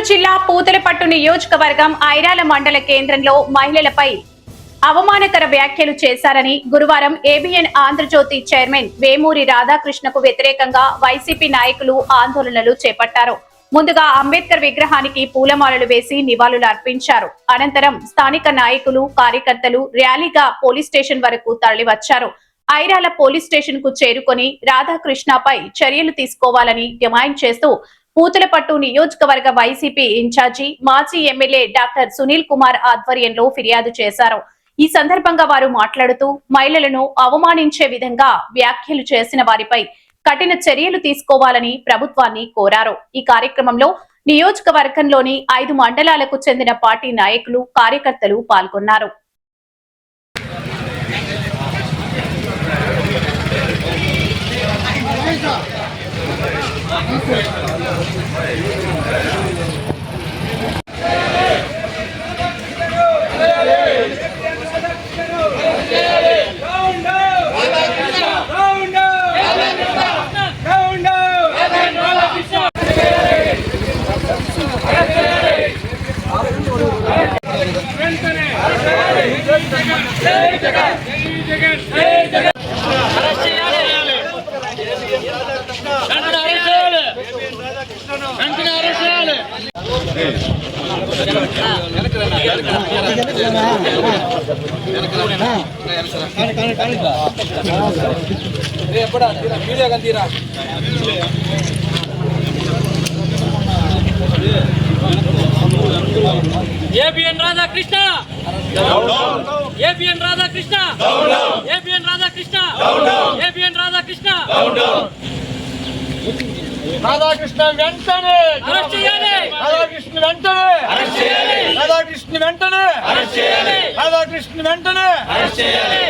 చిత్తూరు జిల్లా పూతలపట్టు నియోజకవర్గం ఐరాల మండల కేంద్రంలో మహిళలపై అవమానకర వ్యాఖ్యలు చేశారని గురువారం ఏబిఎన్ ఆంధ్రజ్యోతి చైర్మన్ వేమూరి రాధాకృష్ణకు వ్యతిరేకంగా వైసీపీ నాయకులు ఆందోళనలు చేపట్టారు. ముందుగా అంబేద్కర్ విగ్రహానికి పూలమాలలు వేసి నివాళులు అర్పించారు. అనంతరం స్థానిక నాయకులు, కార్యకర్తలు ర్యాలీగా పోలీస్ స్టేషన్ వరకు తరలివచ్చారు. ఐరాల పోలీస్ స్టేషన్ కు చేరుకొని రాధాకృష్ణపై చర్యలు తీసుకోవాలని డిమాండ్ చేస్తూ పూతలపట్టు నియోజకవర్గ వైసీపీ ఇన్ఛార్జి మాజీ ఎమ్మెల్యే డాక్టర్ సునీల్ కుమార్ ఆధ్వర్యంలో ఫిర్యాదు చేశారు. ఈ సందర్భంగా వారు మాట్లాడుతూ మహిళలను అవమానించే విధంగా వ్యాఖ్యలు చేసిన వారిపై కఠిన చర్యలు తీసుకోవాలని ప్రభుత్వాన్ని కోరారు. ఈ కార్యక్రమంలో నియోజకవర్గంలోని 5 మండలాలకు చెందిన పార్టీ నాయకులు, కార్యకర్తలు పాల్గొన్నారు. ABN Radhakrishna, ABN Radhakrishna, ABN Radhakrishna, ABN Radhakrishna, Radhakrishna వెంటనే అరెస్ట్ చేయాలి, రాధాకృష్ణ వెంటనే అరెస్ట్ చేయాలి, రాధాకృష్ణ వెంటనే అరెస్ట్ చేయాలి, రాధాకృష్ణ వెంటనే అరెస్ట్ చేయాలి.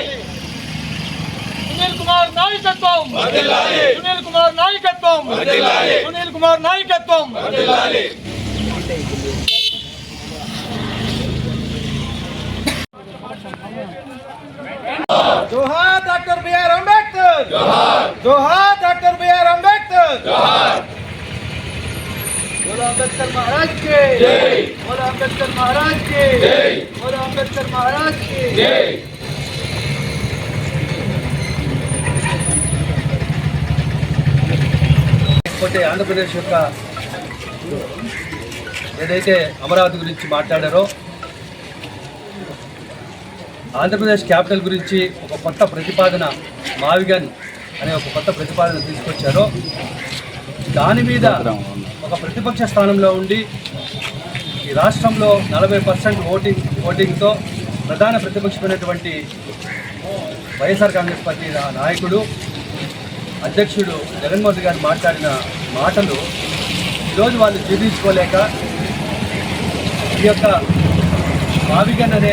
సునీల్ కుమార్ నాయకత్వం వర్ధిల్లాలి, సునీల్ కుమార్ నాయకత్వం వర్ధిల్లాలి, సునీల్ కుమార్ నాయకత్వం వర్ధిల్లాలి. जोहार डॉक्टर बी.आर. अम्बेडकर, जोहार जोहार डॉक्टर बी.आर. अम्बेडकर, जोहार। बोलो अम्बेडकर महाराज के जय, बोलो अम्बेडकर महाराज के जय, बोलो अम्बेडकर महाराज के जय। పోతే ఆంధ్రప్రదేశ్ యొక్క ఏదైతే అమరావతి గురించి మాట్లాడారో, ఆంధ్రప్రదేశ్ క్యాపిటల్ గురించి ఒక కొత్త ప్రతిపాదన, మావిగన్ అనే ఒక కొత్త ప్రతిపాదన తీసుకొచ్చారో, దాని మీద ఒక ప్రతిపక్ష స్థానంలో ఉండి ఈ రాష్ట్రంలో 40% ఓటింగ్తో ప్రధాన ప్రతిపక్షమైనటువంటి వైఎస్ఆర్ కాంగ్రెస్ పార్టీ నాయకుడు, అధ్యక్షుడు జగన్మోహన్ రెడ్డి గారు మాట్లాడిన మాటలు ఈరోజు వాళ్ళు జీర్ణించుకోలేక ఈ యొక్క మావిగన్ అనే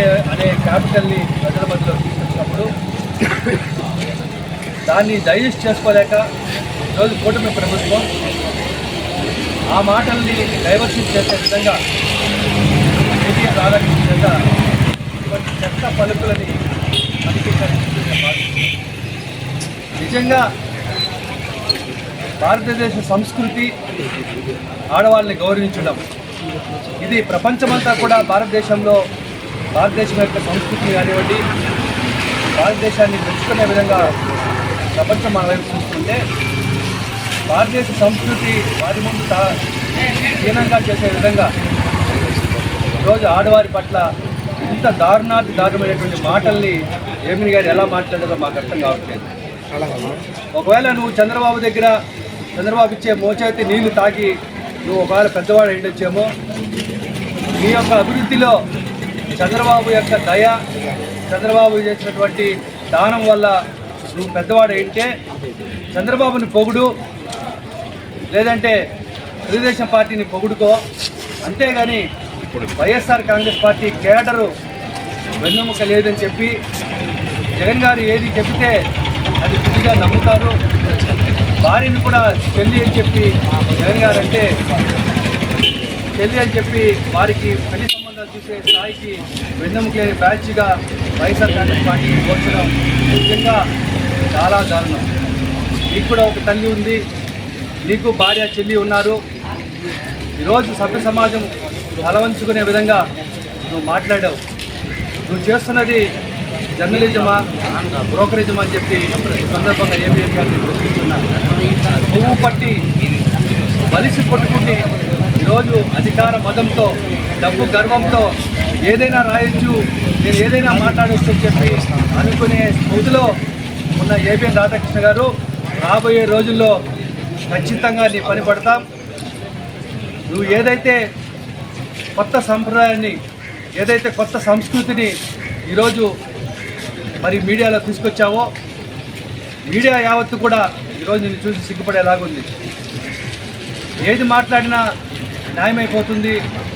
క్యాపిటల్ని ప్రజల మధ్యలో తీసుకొచ్చినప్పుడు దాన్ని డైజెస్ట్ చేసుకోలేక ఈరోజు కూటమి ప్రభుత్వం ఆ మాటల్ని డైవర్షన్ చేసే విధంగా ఏబిఎన్ రాధాకృష్ణ చేత ఇటువంటి చెత్త పలుకులని అంగీకరించారు. నిజంగా భారతదేశ సంస్కృతి ఆడవాళ్ళని గౌరవించడం, ఇది ప్రపంచమంతా కూడా భారతదేశం యొక్క సంస్కృతిని కానివ్వండి, భారతదేశాన్ని మెచ్చుకునే విధంగా ప్రపంచం మన వైపు చూస్తుంటే, భారతదేశ సంస్కృతి వారి ముందు హీనంగా చేసే విధంగా ఈరోజు ఆడవారి పట్ల ఇంత దారుణమైనటువంటి మాటల్ని ఏమిని గారు ఎలా మాట్లాడారో మాకు అర్థం కావట్లేదు. ఒకవేళ నువ్వు చంద్రబాబు ఇచ్చే మోచేతి నీళ్లు తాగి నువ్వు ఒకవేళ పెద్దవాడు అయిండొచ్చేమో, నీ యొక్క అభివృద్ధిలో చంద్రబాబు యొక్క దయ, చంద్రబాబు చేసినటువంటి దానం వల్ల నువ్వు పెద్దవాడు అయింటే చంద్రబాబుని పొగుడు, లేదంటే తెలుగుదేశం పార్టీని పొగుడుకో. అంతేగాని వైఎస్ఆర్ కాంగ్రెస్ పార్టీ కేడరు వెన్నెముక లేదని చెప్పి జగన్ గారు ఏది చెబితే అది పూర్తిగా నమ్ముతారు. భార్యను కూడా పెళ్లి అని చెప్పి జగన్ గారు అంటే పెళ్లి అని చెప్పి వారికి పెళ్లి సంబంధాలు చూసే స్థాయికి వెన్నెముక లేని బ్యాచ్గా వైఎస్ఆర్ కాంగ్రెస్ పార్టీ కోర్చడం నిజంగా చాలా దారుణం. నీకు కూడా ఒక తల్లి ఉంది, నీకు భార్య చెల్లి ఉన్నారు. ఈరోజు సభ్య సమాజం తలవంచుకునే విధంగా నువ్వు మాట్లాడావు. నువ్వు చేస్తున్నది జర్నలిజమా బ్రోకరిజమా అని చెప్పి ఈ సందర్భంగా ఏబిఎన్ గారిని ప్రశ్నిస్తున్నా. పువ్వు పట్టి బలిసి కొట్టుకుంటే ఈరోజు అధికార మదంతో డబ్బు గర్వంతో ఏదైనా రాయొచ్చు, నేను ఏదైనా మాట్లాడవచ్చు అని చెప్పి అనుకునే స్థితిలో ఉన్న ఏబిఎన్ రాధాకృష్ణ గారు రాబోయే రోజుల్లో ఖచ్చితంగా నీ పని పడతాం. నువ్వు ఏదైతే కొత్త సంప్రదాయాన్ని, ఏదైతే కొత్త సంస్కృతిని ఈరోజు మరి మీడియాలో తీసుకొచ్చావో, మీడియా యావత్తు కూడా ఈరోజు నిన్ను చూసి సిగ్గుపడేలాగుంది. ఏది మాట్లాడినా న్యాయమైపోతుంది,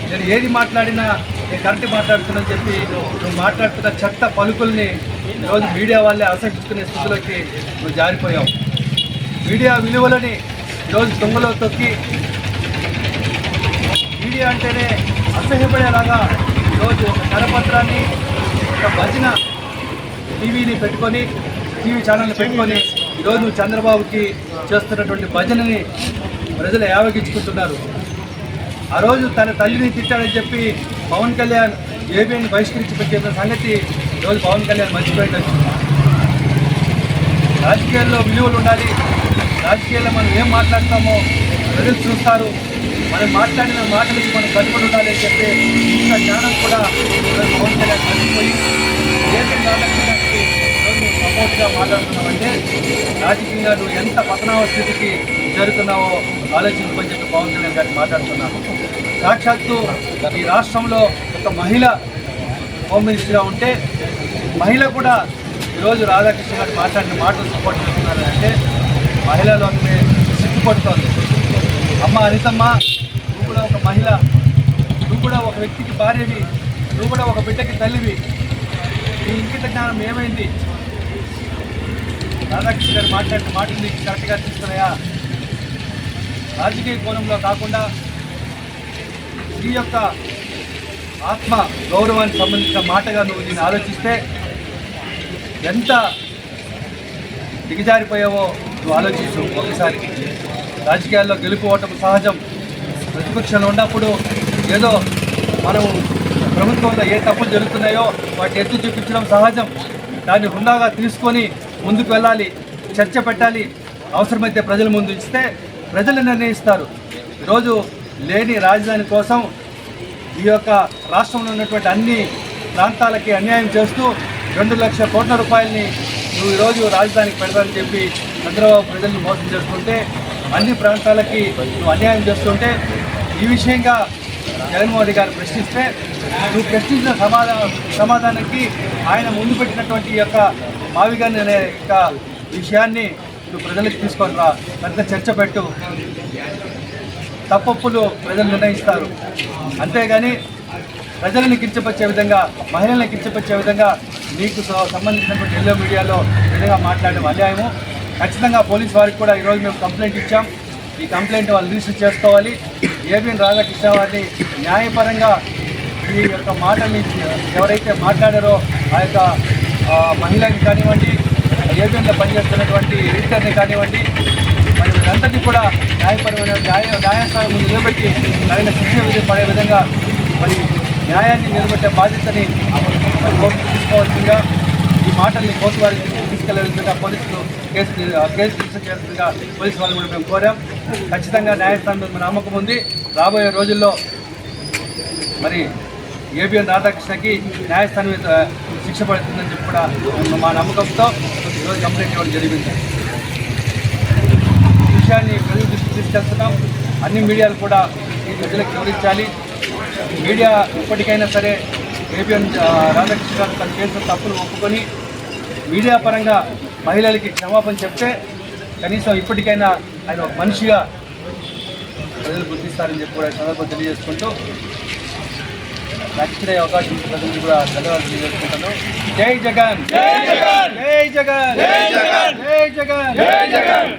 నేను ఏది మాట్లాడినా నేను కరెక్ట్ మాట్లాడుతున్నా చెప్పి నువ్వు మాట్లాడుతున్న చెత్త పలుకుల్ని ఈరోజు మీడియా వాళ్ళే అసహించుకునే స్థితిలోకి నువ్వు జారిపోయావు. మీడియా విలువలని ఈరోజు దొంగలో తొక్కి మీడియా అంటేనే అసహ్యపడేలాగా ఈరోజు ఒక కరపత్రాన్ని, ఒక భజన టీవీని పెట్టుకొని, టీవీ ఛానల్ని పెట్టుకొని ఈరోజు నువ్వు చంద్రబాబుకి చేస్తున్నటువంటి భజనని ప్రజలు యావగించుకుంటున్నారు. ఆ రోజు తన తల్లిని తిట్టాడని చెప్పి పవన్ కళ్యాణ్ ఏబిఎన్ బహిష్కరించి పెట్టిన సంగతి ఈరోజు పవన్ కళ్యాణ్ మర్చిపోయిండొచ్చు. రాజకీయాల్లో విలువలు ఉండాలి. రాజకీయాల్లో మనం ఏం మాట్లాడతామో ప్రజలు చూస్తారు. మనం మాట్లాడిన మాటలకి మనం కట్టుబడి ఉండాలి అని చెప్పి ఇంత జ్ఞానం కూడా ఈరోజు పవన్ కళ్యాణ్ మర్చిపోయి ఏబిఎన్ రాధాకృష్ణకి ఈరోజు సపోర్ట్గా మాట్లాడుతున్నామంటే రాజకీయంగా నువ్వు ఎంత పతనావ స్థితికి చేరుతున్నావో ఆలోచించమని చెప్పి పవన్ కళ్యాణ్ గారిని మాట్లాడుతున్నాను. సాక్షాత్తు ఈ రాష్ట్రంలో ఒక మహిళ హోమ్ మినిస్టర్గా ఉంటే మహిళ కూడా ఈరోజు రాధాకృష్ణ గారు మాట్లాడిన మాటలు సపోర్ట్ చేస్తున్నారు అంటే మహిళలోనే సిగ్గుపడుతోంది. అమ్మ అనితమ్మ, నువ్వు కూడా ఒక మహిళ, నువ్వు కూడా ఒక వ్యక్తికి భార్యవి, నువ్వు కూడా ఒక బిడ్డకి తల్లివి. నీ ఇంకిత జ్ఞానం ఏమైంది? రాధాకృష్ణ గారు మాట్లాడిన మాటలు నీకు కరెక్ట్గా తీసుకున్నాయా? రాజకీయ కోణంలో కాకుండా ఈ యొక్క ఆత్మ గౌరవానికి సంబంధించిన మాటగా నువ్వు దీన్ని ఆలోచిస్తే ఎంత దిగజారిపోయావో నువ్వు ఆలోచించు ఒకసారి. రాజకీయాల్లో గెలుపు ఓటము సహజం. ప్రతిపక్షంలో ఉన్నప్పుడు ఏదో మనం ప్రభుత్వంలో ఏ తప్పులు జరుగుతున్నాయో వాటిని ఎత్తి చూపించడం సహజం. దాన్ని హుందాగా తీసుకొని ముందుకు వెళ్ళాలి, చర్చ పెట్టాలి. అవసరమైతే ప్రజల ముందు ఇస్తే ప్రజలు నిర్ణయిస్తారు. ఈరోజు లేని రాజధాని కోసం ఈ యొక్క రాష్ట్రంలో ఉన్నటువంటి అన్ని ప్రాంతాలకి అన్యాయం చేస్తూ 2 లక్షల కోట్ల రూపాయలని నువ్వు ఈరోజు రాజధానికి పెడతానని చెప్పి చంద్రబాబు ప్రజల్ని మోసం చేస్తుంటే, అన్ని ప్రాంతాలకి నువ్వు అన్యాయం చేస్తుంటే ఈ విషయంగా జగన్మోహన్ రెడ్డి గారు ప్రశ్నిస్తే నువ్వు ప్రశ్నించిన సమాధానానికి ఆయన ముందు పెట్టినటువంటి ఈ యొక్క మావిగాని అనే యొక్క విషయాన్ని నువ్వు ప్రజలకు తీసుకొని రా, పెద్ద చర్చ పెట్టు. తప్పొప్పులు ప్రజలు నిర్ణయిస్తారు. అంతేగాని ప్రజలను కించపరిచే విధంగా, మహిళల్ని కించపరిచే విధంగా నీకు సంబంధించినటువంటి ఎల్లో మీడియాలో విధంగా మాట్లాడడం అన్యాయము. ఖచ్చితంగా పోలీసు వారికి కూడా ఈరోజు మేము కంప్లైంట్ ఇచ్చాం. ఈ కంప్లైంట్ వాళ్ళు రిజిస్టర్ చేసుకోవాలి. ఏబిఎన్ రాధాకృష్ణ వారిని న్యాయపరంగా ఈ యొక్క మాటల్ని ఎవరైతే మాట్లాడారో ఆ యొక్క మహిళని కానివ్వండి, ఏబిఎన్లో పనిచేస్తున్నటువంటి ఎడిటర్ని కానివ్వండి, మరి వీరందరినీ కూడా న్యాయపరమైన న్యాయస్థానం ముందు నిలబెట్టి తగిన శిక్ష పడే విధంగా మరి న్యాయాన్ని నిలబెట్టే బాధ్యతని కోర్టు తీసుకోవాల్సిందిగా, ఈ మాటల్ని కోర్టు వారికి తీసుకెళ్లే విధంగా పోలీసులు కేసు రిజిస్టర్ చేయాల్సిందిగా పోలీసు వాళ్ళు కూడా మేము కోరాం. ఖచ్చితంగా న్యాయస్థానం మీద నమ్మకం ఉంది. రాబోయే రోజుల్లో మరి ఏబిఎన్ రాధాకృష్ణకి న్యాయస్థానం మీద శిక్ష పడుతుందని చెప్పి కూడా మా నమ్మకంతో ఈరోజు కంప్లైంట్ ఇవ్వడం జరిగింది. ఈ విషయాన్ని ప్రజల దృష్టికి తీసుకెళ్తున్నాం. అన్ని మీడియాలు కూడా ఈ ప్రజలకు వివరించాలి. మీడియా ఇప్పటికైనా సరే ఏబిఎన్ రాధాకృష్ణ గారు తన చేసిన తప్పులు ఒప్పుకొని మీడియా పరంగా మహిళలకి క్షమాపణ చెప్తే కనీసం ఇప్పటికైనా ఆయన ఒక మనిషిగా ప్రజలు గుర్తిస్తారని చెప్పి కూడా సందర్భం తెలియజేసుకుంటూ నాకు ఇచ్చే అవకాశం ప్రజలకు కూడా ధన్యవాదాలు తెలియజేసుకుంటాను. జై జగన్, జై జగన్, జై జగన్, జై జగన్, జై జగన్, జై జగన్.